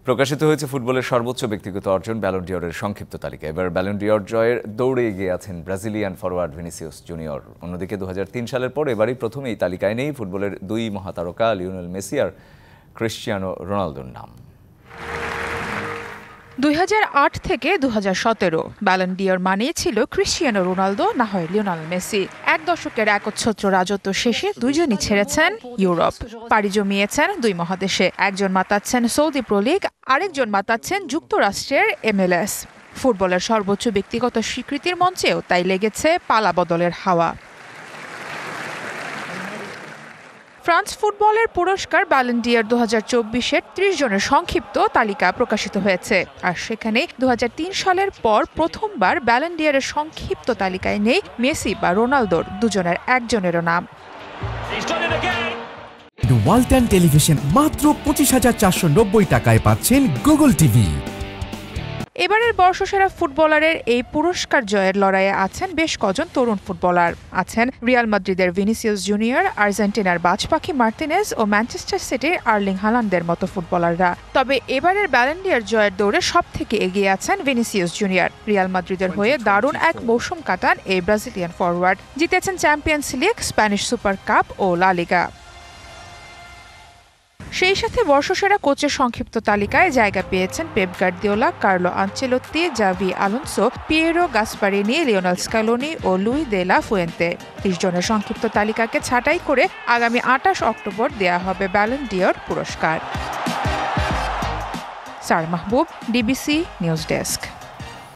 প্রকাশিত হয়েছে ফুটবলের সর্বোচ্চ ব্যক্তিগত অর্জন ব্যালন ডিওরের সংক্ষিপ্ত তালিকা। এবার ব্যালন ডিওর জয়ের দৌড়ে এগিয়ে আছেন ব্রাজিলিয়ান ফরওয়ার্ড ভিনিসিয়াস জুনিয়র। অন্যদিকে 2003 সালের পর এবারই প্রথম এই তালিকায় নেই ফুটবলের দুই মহাতারকা লিওনেল মেসি আর ক্রিশ্চিয়ানো রোনালদোর নাম। 2008 থেকে 2017 ব্যালন ডিওর মানেই ছিল ক্রিশ্চিয়ানো রোনালদো না হয় লিওনেল মেসি। এক দশকের একচ্ছত্র রাজত্ব শেষে দুইজনই ছেড়েছেন ইউরোপ, পাড়ি জমিয়েছেন দুই মহাদেশে। একজন মাতাচ্ছেন সৌদি প্রো লিগ, আরেকজন মাতাচ্ছেন যুক্তরাষ্ট্রের MLS। ফুটবলের সর্বোচ্চ ব্যক্তিগত স্বীকৃতির মঞ্চেও তাই লেগেছে পালা বদলের হাওয়া। ফ্রান্স ফুটবলের পুরস্কার ব্যালন ডিওর 2024-এর 30 জনের সংক্ষিপ্ত তালিকা প্রকাশিত হয়েছে। আর সেখানে 2003 সালের পর প্রথমবার ব্যালন ডিওরের সংক্ষিপ্ত তালিকায় নেই মেসি বা রোনালদোর দুজনের একজনেরও নাম। ওয়ালটন টেলিভিশন মাত্র 25,490 টাকায় পাচ্ছেন গুগল টিভি। এবারের বর্ষসেরা ফুটবলারের এই পুরস্কার জয়ের লড়াইয়ে আছেন বেশ কজন তরুণ ফুটবলার। আছেন রিয়াল মাদ্রিদের ভিনিসিয়াস জুনিয়র, আর্জেন্টিনার বাজপাখি মার্টিনেজ ও ম্যানচেস্টার সিটির আর্লিং হালান্ডের মতো ফুটবলাররা। তবে এবারের ব্যালন ডিওর জয়ের দৌড়ে সবথেকে এগিয়ে আছেন ভিনিসিয়াস জুনিয়র। রিয়াল মাদ্রিদের হয়ে দারুণ এক মৌসুম কাটান এই ব্রাজিলিয়ান ফরওয়ার্ড। জিতেছেন Champions League, Spanish Super Cup ও লা লিগা। সেই সাথে বর্ষসেরা কোচের সংক্ষিপ্ত তালিকায় জায়গা পেয়েছেন পেপ গার্দিওলা, কার্লো আনচেলোত্তি, জাভি Alonso, Piero Gasperini, Lionel Scaloni ও লুই দে লা ফুয়েন্তে। 30 জনের সংক্ষিপ্ত তালিকাকে ছাঁটাই করে আগামী 28 অক্টোবর দেয়া হবে ব্যালন ডিওর পুরস্কার। সার মাহবুব, ডিবিসি নিউজ ডেস্ক।